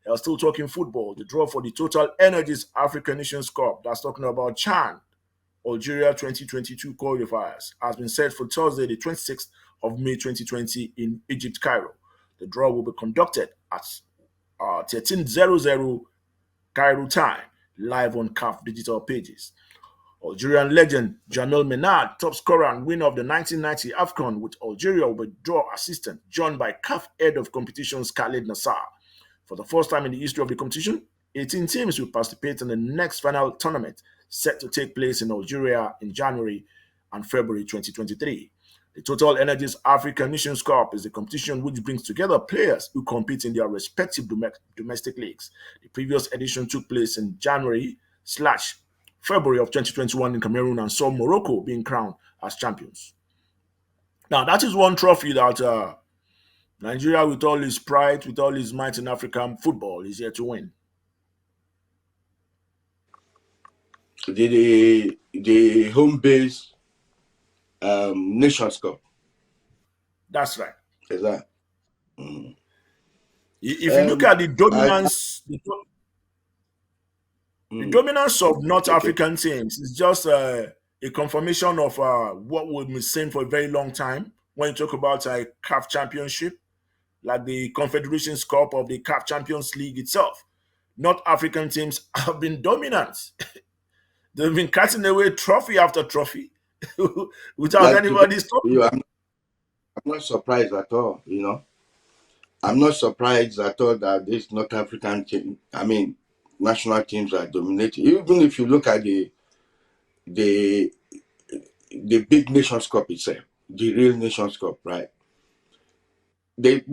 They are still talking football. The draw for the Total Energies African Nations Cup, that's talking about Chan, Algeria 2022 qualifiers, has been set for Thursday, the 26th of May 2020 in Egypt, Cairo. The draw will be conducted at 13:00 Cairo time, live on CAF digital pages. Algerian legend Jamel Menard, top scorer and winner of the 1990 AFCON with Algeria, will be draw assistant, joined by CAF head of competitions Khalid Nassar. For the first time in the history of the competition, 18 teams will participate in the next final tournament set to take place in Algeria in January and February 2023. The Total Energies African Nations Cup is a competition which brings together players who compete in their respective domestic leagues. The previous edition took place in January/February of 2021 in Cameroon and saw Morocco being crowned as champions. Now, that is one trophy that Nigeria, with all its pride, with all its might in African football, is here to win. The home base Nations Cup. That's right. Is that? If you look at the dominance, the dominance of North African teams is just a confirmation of what we've been saying for a very long time. When you talk about a CAF championship, like the Confederations Cup of the CAF Champions League itself, North African teams have been dominant. They've been cutting away trophy after trophy without anybody stopping. I'm not surprised at all, I'm not surprised at all that this North African team, national teams are dominating. Even if you look at the big Nations Cup itself, the real Nations Cup, right? They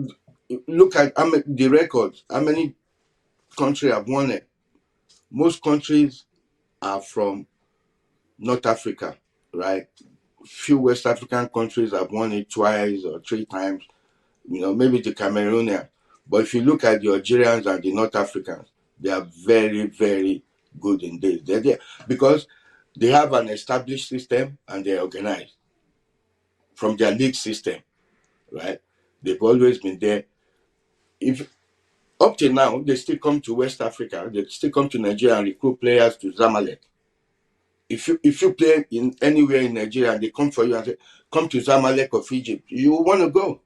look at the records, how many countries have won it. Most countries are from North Africa, right? Few West African countries have won it twice or three times, maybe the Cameroonian. But if you look at the Algerians and the North Africans, they are very, very good in this. They're there because they have an established system and they're organized from their league system, right? They've always been there. If up till now, they still come to West Africa, they still come to Nigeria and recruit players to Zamalek. If you play in anywhere in Nigeria and they come for you and say, come to Zamalek of Egypt, you want to go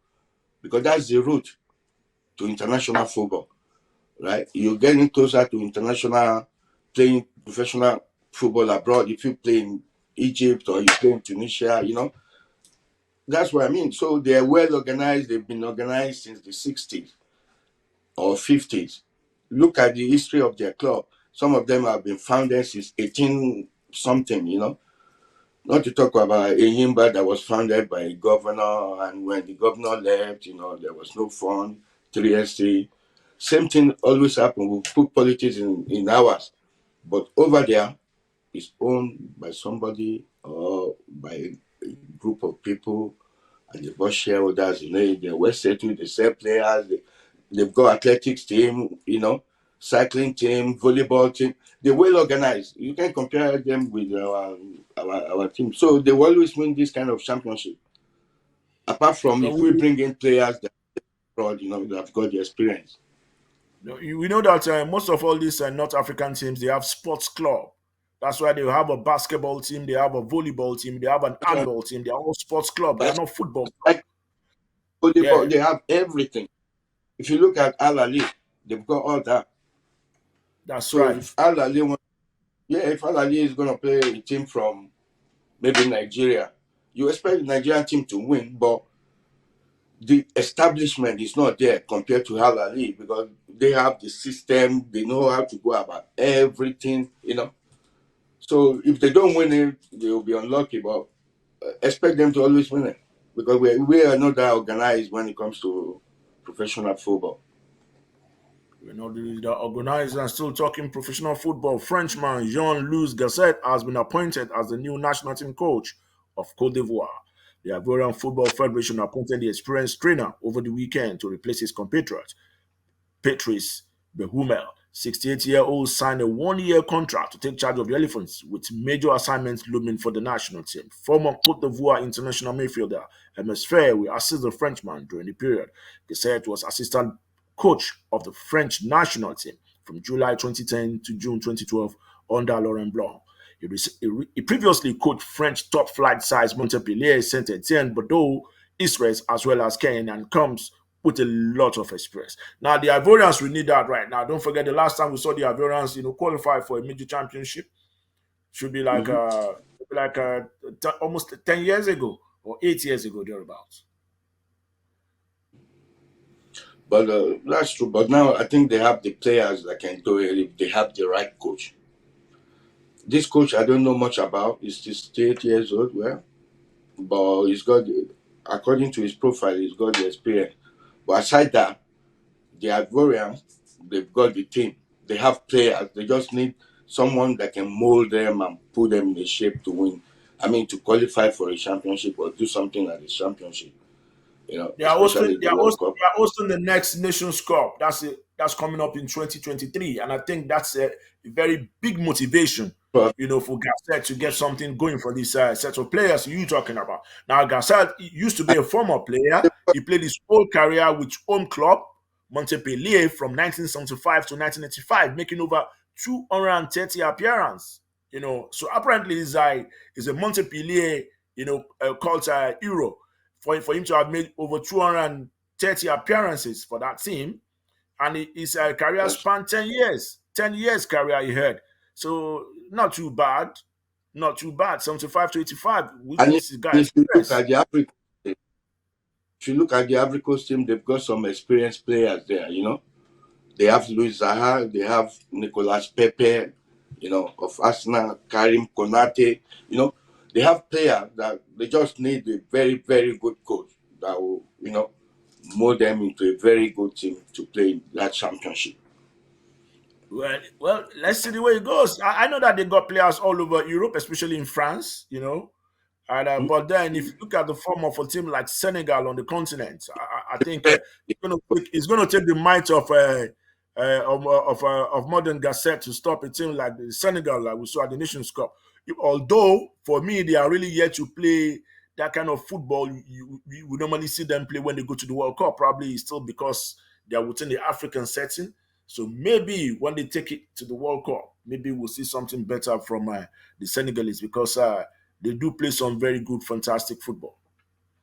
because that's the route to international football, right? You're getting closer to international playing professional football abroad if you play in Egypt or you play in Tunisia, That's what I mean. So they're well organized. They've been organized since the 60s or 50s. Look at the history of their club. Some of them have been founded since 18 something, Not to talk about Eyimba that was founded by a governor, and when the governor left, there was no fund, 3SC. Same thing always happens. We put politics in ours. But over there, it's owned by somebody or by a group of people, and they've got shareholders, they're well settled, they sell players, they've got athletics team, cycling team, volleyball team. They're well organized. You can compare them with our team. So they will always win this kind of championship. Apart from if we bring in players that have got the experience. We know that most of all these North African teams, they have sports club. That's why they have a basketball team, they have a volleyball team, they have an handball team. They are all sports club. They are not football club. Volleyball, they have everything. If you look at Al Ali, they've got all that. That's right. If Al Ali is going to play a team from maybe Nigeria, you expect the Nigerian team to win, but the establishment is not there compared to Al Ali because they have the system, they know how to go about everything, So if they don't win it, they will be unlucky, but expect them to always win it because we are not that organized when it comes to professional football. The organizer and still talking professional football. Frenchman Jean-Louis Gasset has been appointed as the new national team coach of Côte d'Ivoire. The Ivorian Football Federation appointed the experienced trainer over the weekend to replace his compatriot, Patrice Behumel. 68-year-old signed a one-year contract to take charge of the Elephants, with major assignments looming for the national team. Former Côte d'Ivoire international midfielder MS Fair will assist the Frenchman during the period. Gasset was assistant coach of the French national team from July 2010 to June 2012 under Laurent Blanc. He previously coached French top flight sides Montpellier, Saint Etienne, Bordeaux, Israel, as well as Caen, and comes with a lot of experience. Now, the Ivorians, we need that right now. Don't forget the last time we saw the Ivorians, qualify for a major championship should be Hmm. almost 10 years ago or 8 years ago, thereabouts. But that's true. But now I think they have the players that can do it if they have the right coach. This coach I don't know much about. He's just 8 years old. Well, but he's got, according to his profile, he's got the experience. But aside that, the Ivorians, they've got the team. They have players. They just need someone that can mold them and put them in a shape to win. I mean, to qualify for a championship or do something like the championship. They are hosting. Especially the World Cup. They are hosting the next Nations Cup. That's it. That's coming up in 2023, and I think that's a very big motivation. But For Gasset to get something going for this set of players you talking about. Now, Gasset used to be a former player. He played his whole career with home club Montpellier from 1975 to 1985, making over 230 appearances. So apparently he's a Montpellier, culture hero for him to have made over 230 appearances for that team, and his career that's, spanned 10 years. 10 years career he had. So not too bad. Not too bad. 75 to 85, which and means he's got if you look experience. at the Africa, if you look at the Ivory Coast team, they've got some experienced players there. They have Louis Zaha, they have Nicolas Pepe, of Arsenal, Karim Konate. They have players that they just need a very, very good coach that will, mold them into a very good team to play that championship. Well, let's see the way it goes. I know that they got players all over Europe, especially in France. And Hmm? but then, if you look at the form of a team like Senegal on the continent, I think it's going to take the might of modern Gasset to stop a team like the Senegal, like we saw at the Nations Cup. Although for me, they are really yet to play that kind of football you would normally see them play when they go to the World Cup. Probably still because they are within the African setting. So maybe when they take it to the World Cup, maybe we'll see something better from the Senegalese because they do play some very good, fantastic football.